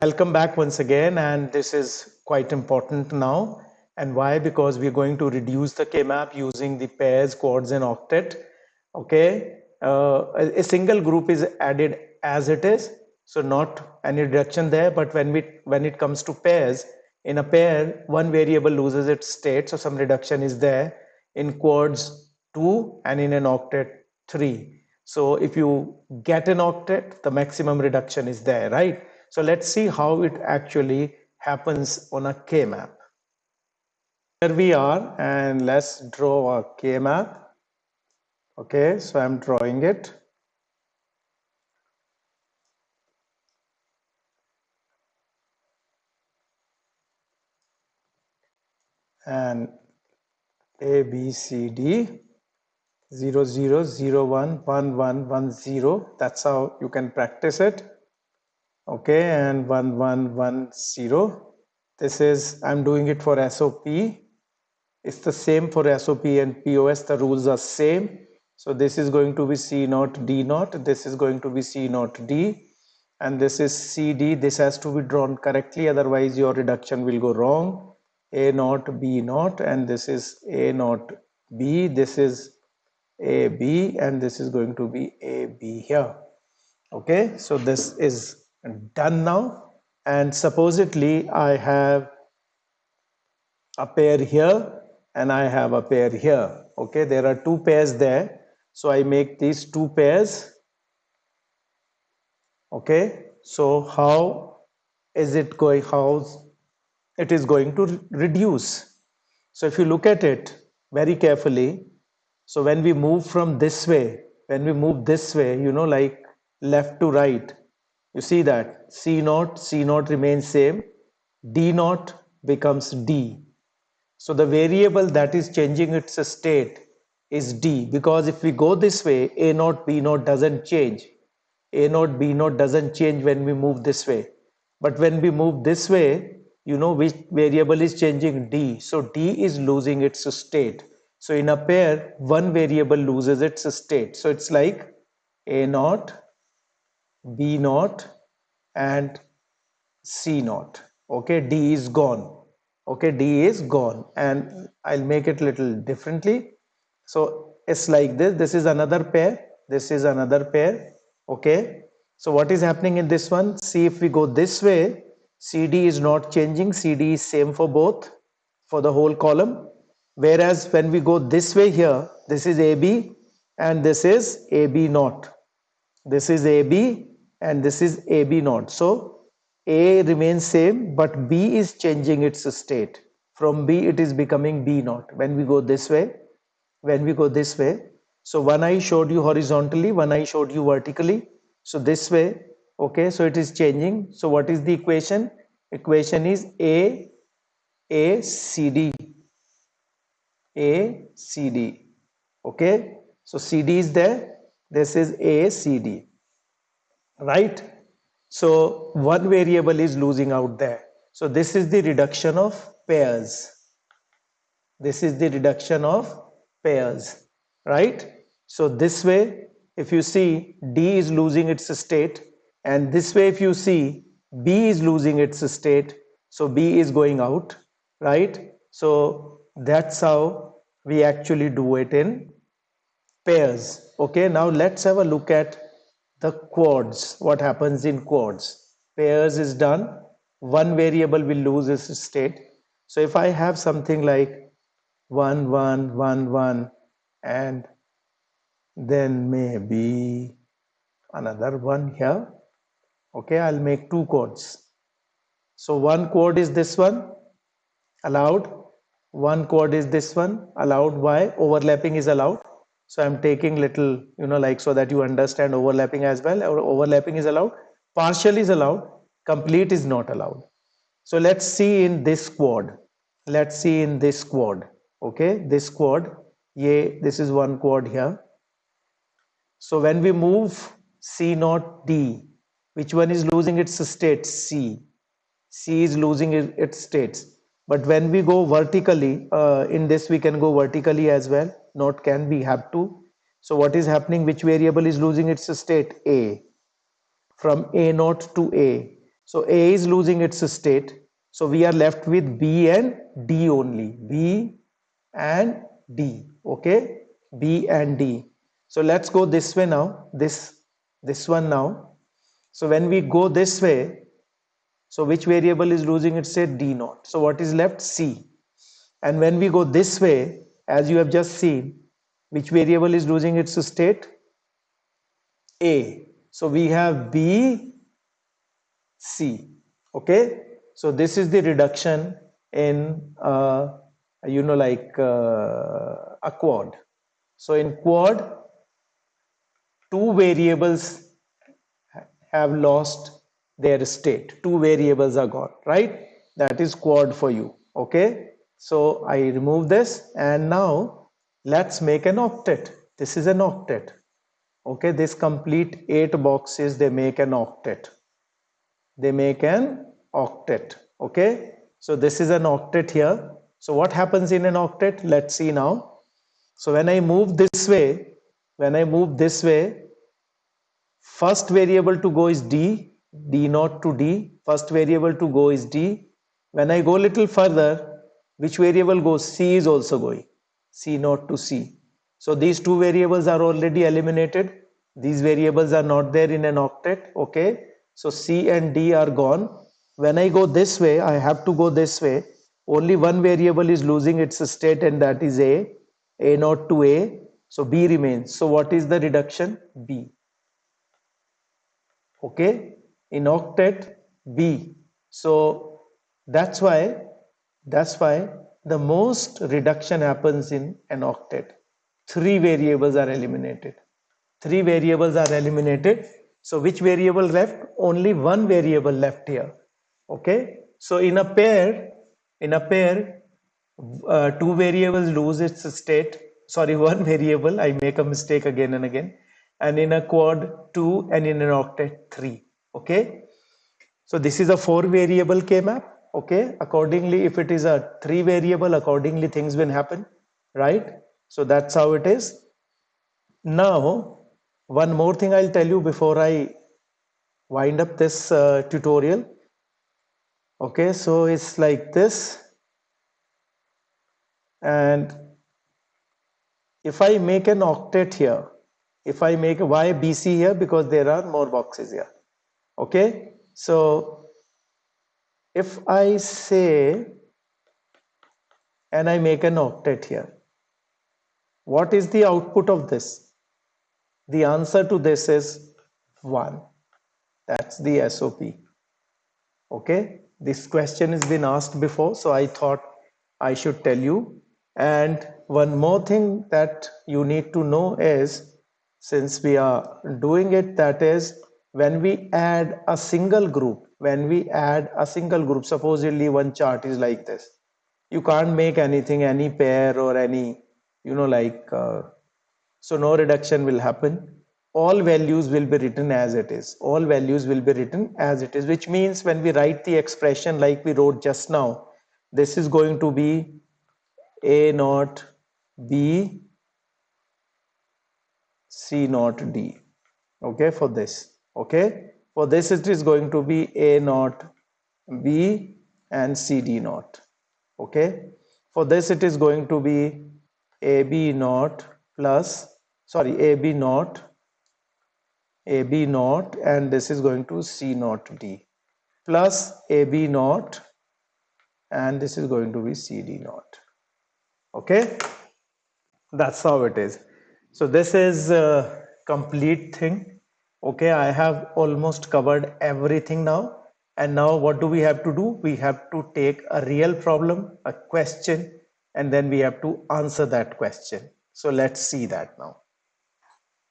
Welcome back once again, and this is quite important now. And why? Because we're going to reduce the k-map using the pairs, quads, and octet. Okay, a single group is added as it is, so not any reduction there. But when it comes to pairs, in a pair, one variable loses its state, so some reduction is there. In quads, 2, and in an octet, 3. So if you get an octet, the maximum reduction is there, right? So let's see how it actually happens on a k-map. Here we are, and let's draw a k-map. Okay, so I'm drawing it. And A, B, C, D, 0, 0, 0, 1, 1, 1, 1, 0. That's how you can practice it. Okay, and 1, 1, 1, 0. This is, I'm doing it for SOP. It's the same for SOP and POS. The rules are same. So this is going to be C naught D naught. This is going to be C naught D. And this is CD. This has to be drawn correctly. Otherwise, your reduction will go wrong. A naught B naught. And this is A naught B. This is AB. And this is going to be AB here. Okay. So this is done now. And supposedly, I have a pair here and I have a pair here. Okay, there are two pairs there. So I make these two pairs. Okay, so how is it going? How it is going to reduce? So if you look at it very carefully, so when we move from this way, when we move this way, like left to right, you see that C naught remains same, D naught becomes D. So the variable that is changing its state is D, because if we go this way, A naught, B naught doesn't change. A naught, B naught doesn't change when we move this way. But when we move this way, you know which variable is changing? D. So D is losing its state. So in a pair, one variable loses its state. So it's like A naught, B naught, and C naught. Okay, D is gone. Okay, D is gone, and I'll make it little differently. So it's like this. This is another pair. This is another pair. Okay. So what is happening in this one? See, if we go this way, CD is not changing. CD is same for both, for the whole column. Whereas when we go this way here, this is AB and this is AB naught. This is AB and this is AB naught. So A remains same, but B is changing its state. From B, it is becoming B naught. When we go this way, so one I showed you horizontally, one I showed you vertically. So this way, okay, so it is changing. So what is the equation? Equation is ACD. ACD. Okay, so CD is there. This is ACD. Right? So one variable is losing out there. So this is the reduction of pairs. This is the reduction of pairs, right? So this way, if you see D is losing its state, and this way, if you see B is losing its state, so B is going out, right? So that's how we actually do it in pairs. Okay, now let's have a look at the quads. What happens in quads? Pairs is done, one variable will lose its state. So if I have something like 1 1 1 1 and then maybe another one here, okay, I'll make two quads. So one quad is this one, allowed. One quad is this one, allowed. Why? Overlapping is allowed. So I'm taking little, like so that you understand overlapping as well. Or overlapping is allowed, partial is allowed, complete is not allowed. So let's see in this quad. Let's see in this quad. Okay, this quad, yeah, this is one quad here. So when we move C naught D, which one is losing its state? C. C is losing its states. But when we go vertically, in this we can go vertically as well. Not can, we have to. So what is happening? Which variable is losing its state? A. From A naught to A. So A is losing its state. So we are left with B and D only. B and D. Okay, B and D. So let's go this way now. This one now. So when we go this way, so which variable is losing its state? D naught. So what is left? C. And when we go this way, as you have just seen, which variable is losing its state? A. So we have B, C. Okay. So this is the reduction in a quad. So in quad, two variables have lost their state. Two variables are gone, right? That is quad for you. Okay. So I remove this, and now let's make an octet. This is an octet. Okay, this complete 8 boxes, they make an octet. They make an octet. Okay, so this is an octet here. So what happens in an octet? Let's see now. So when I move this way, first variable to go is D, D naught to D. First variable to go is D. When I go a little further, which variable goes? C is also going. C naught to C. So these two variables are already eliminated. These variables are not there in an octet. Okay. So C and D are gone. When I go this way, I have to go this way. Only one variable is losing its state, and that is A. A naught to A. So B remains. So what is the reduction? B. Okay, in octet B. So that's why the most reduction happens in an octet. Three variables are eliminated. Three variables are eliminated. So which variable left? Only one variable left here. Okay. So in a pair, two variables lose its state. Sorry, one variable. I make a mistake again and again. And in a quad, 2, and in an octet, 3. Okay. So this is a 4 variable k-map. Okay. Accordingly, if it is a 3 variable, accordingly things will happen. Right. So that's how it is. Now, one more thing I'll tell you before I wind up this tutorial. Okay, so it's like this, and if I make an octet here, if I make a why BC here, because there are more boxes here. Okay, so if I say and I make an octet here, what is the output of this? The answer to this is 1. That's the SOP. Okay, this question has been asked before, so I thought I should tell you. And one more thing that you need to know is, since we are doing it, that is when we add a single group, supposedly one chart is like this, you can't make anything, any pair or any, so no reduction will happen. All values will be written as it is. All values will be written as it is, which means when we write the expression like we wrote just now, this is going to be A naught B C naught D. Okay, for this. Okay, for this it is going to be A naught B and CD naught. Okay, for this it is going to be AB naught plus, sorry, AB naught, and this is going to C naught D plus AB naught, and this is going to be CD naught. Okay, that's how it is. So this is a complete thing. Okay, I have almost covered everything now. And now what do we have to do? We have to take a real problem, a question, and then we have to answer that question. So let's see that now.